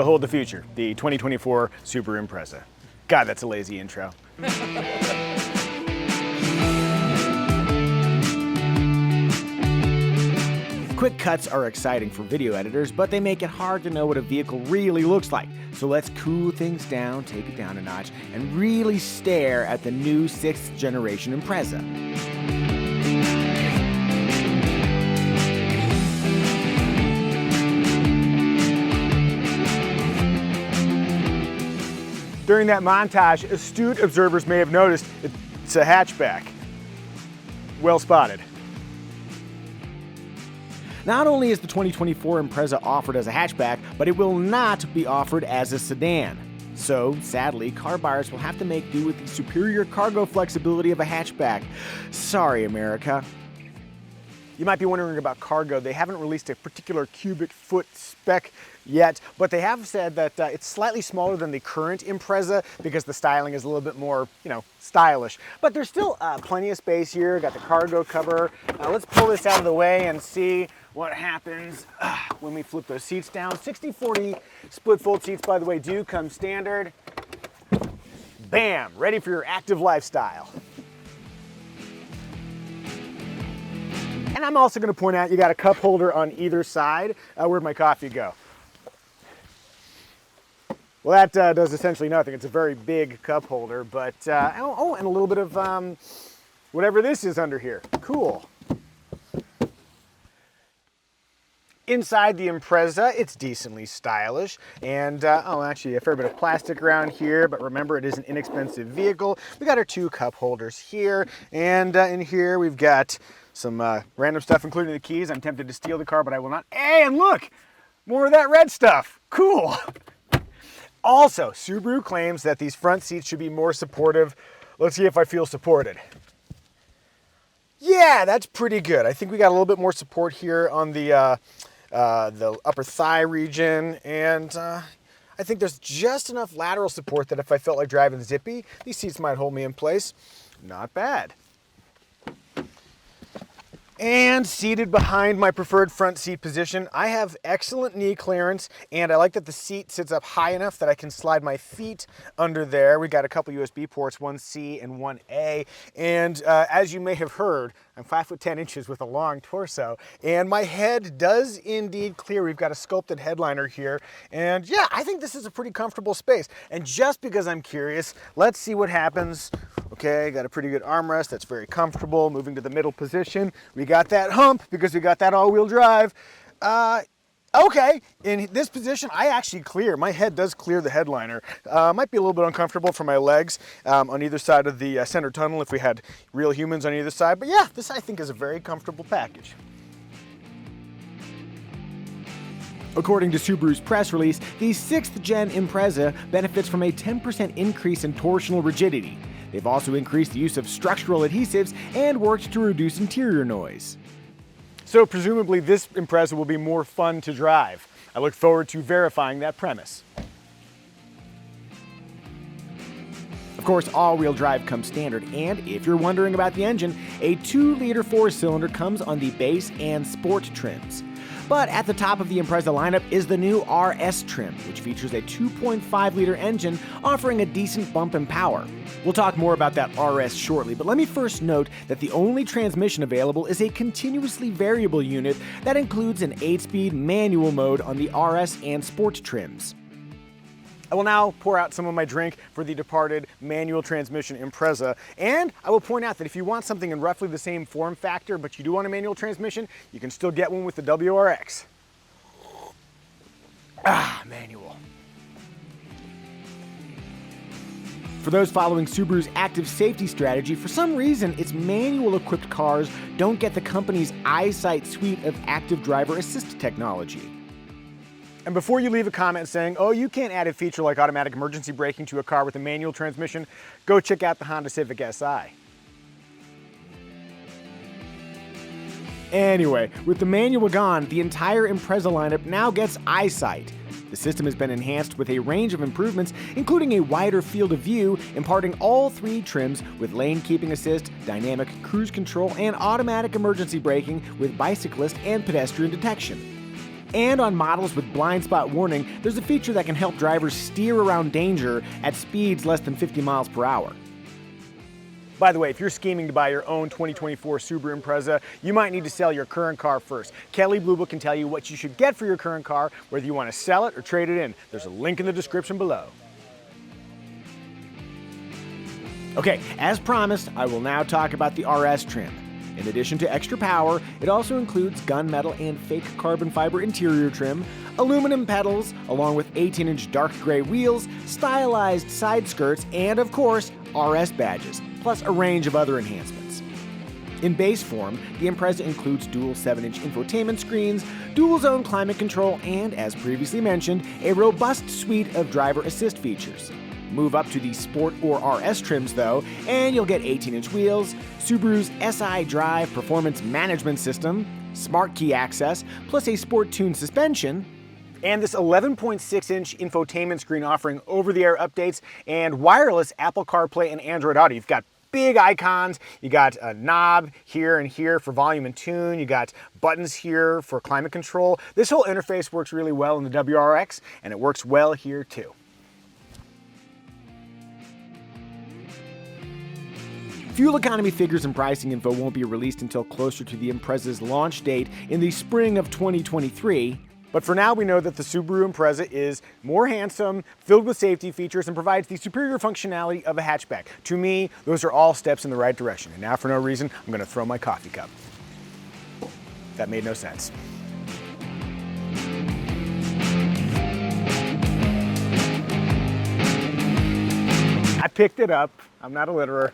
hold the future, the 2024 Subaru Impreza. God, that's a lazy intro. Quick cuts are exciting for video editors, but they make it hard to know what a vehicle really looks like. So let's cool things down, take it down a notch, and really stare at the new 6th generation Impreza. During that montage, astute observers may have noticed it's a hatchback. Well spotted. Not only is the 2024 Impreza offered as a hatchback, but it will not be offered as a sedan. So, sadly, car buyers will have to make do with the superior cargo flexibility of a hatchback. Sorry, America. You might be wondering about cargo. They haven't released a particular cubic foot spec yet, but they have said that it's slightly smaller than the current Impreza because the styling is a little bit more, stylish. But there's still plenty of space here. Got the cargo cover. Let's pull this out of the way and see what happens when we flip those seats down. 60/40 split fold seats, by the way, do come standard. Bam, ready for your active lifestyle. And I'm also going to point out you got a cup holder on either side. Where'd my coffee go? Well, that does essentially nothing. It's a very big cup holder, but and a little bit of whatever this is under here. Cool. Inside the Impreza, it's decently stylish, and actually a fair bit of plastic around here, but remember it is an inexpensive vehicle. We got our 2 cup holders here, and in here we've got some random stuff, including the keys. I'm tempted to steal the car, but I will not. Hey, and look, more of that red stuff. Cool. Also, Subaru claims that these front seats should be more supportive. Let's see if I feel supported. Yeah, that's pretty good. I think we got a little bit more support here on the upper thigh region, and I think there's just enough lateral support that if I felt like driving zippy, these seats might hold me in place. Not bad. And seated behind my preferred front seat position, I have excellent knee clearance, and I like that the seat sits up high enough that I can slide my feet under there. We got a couple USB ports, 1C and 1A, and as you may have heard, I'm 5'10" with a long torso, and my head does indeed clear. We've got a sculpted headliner here, and yeah, I think this is a pretty comfortable space. And just because I'm curious, let's see what happens. Okay, got a pretty good armrest that's very comfortable. Moving to the middle position, we got that hump because we got that all-wheel drive. Okay, in this position, I actually clear. My head does clear the headliner. Might be a little bit uncomfortable for my legs on either side of the center tunnel if we had real humans on either side. But yeah, this I think is a very comfortable package. According to Subaru's press release, the 6th gen Impreza benefits from a 10% increase in torsional rigidity. They've also increased the use of structural adhesives and worked to reduce interior noise. So presumably this Impreza will be more fun to drive. I look forward to verifying that premise. Of course, all-wheel drive comes standard, and if you're wondering about the engine, a 2-liter 4-cylinder comes on the base and sport trims. But at the top of the Impreza lineup is the new RS trim, which features a 2.5-liter engine offering a decent bump in power. We'll talk more about that RS shortly, but let me first note that the only transmission available is a continuously variable unit that includes an 8-speed manual mode on the RS and Sport trims. I will now pour out some of my drink for the departed manual transmission Impreza, and I will point out that if you want something in roughly the same form factor, but you do want a manual transmission, you can still get one with the WRX. Manual. For those following Subaru's active safety strategy, for some reason, its manual-equipped cars don't get the company's EyeSight suite of active driver assist technology. And before you leave a comment saying, oh, you can't add a feature like automatic emergency braking to a car with a manual transmission, go check out the Honda Civic Si. Anyway, with the manual gone, the entire Impreza lineup now gets EyeSight. The system has been enhanced with a range of improvements, including a wider field of view, imparting all 3 trims with lane keeping assist, dynamic cruise control, and automatic emergency braking with bicyclist and pedestrian detection. And on models with blind spot warning, there's a feature that can help drivers steer around danger at speeds less than 50 miles per hour. By the way, if you're scheming to buy your own 2024 Subaru Impreza, you might need to sell your current car first. Kelley Blue Book can tell you what you should get for your current car, whether you want to sell it or trade it in. There's a link in the description below. Okay, as promised, I will now talk about the RS trim. In addition to extra power, it also includes gunmetal and fake carbon fiber interior trim, aluminum pedals, along with 18-inch dark gray wheels, stylized side skirts, and of course, RS badges, plus a range of other enhancements. In base form, the Impreza includes dual 7-inch infotainment screens, dual-zone climate control, and, as previously mentioned, a robust suite of driver assist features. Move up to the Sport or RS trims though, and you'll get 18-inch wheels, Subaru's SI Drive Performance Management System, Smart Key Access, plus a Sport Tune suspension, and this 11.6-inch infotainment screen offering over-the-air updates and wireless Apple CarPlay and Android Auto. You've got big icons, you got a knob here and here for volume and tune, you got buttons here for climate control. This whole interface works really well in the WRX, and it works well here too. Fuel economy figures and pricing info won't be released until closer to the Impreza's launch date in the spring of 2023. But for now, we know that the Subaru Impreza is more handsome, filled with safety features, and provides the superior functionality of a hatchback. To me, those are all steps in the right direction. And now, for no reason, I'm going to throw my coffee cup. That made no sense. I picked it up. I'm not a litterer.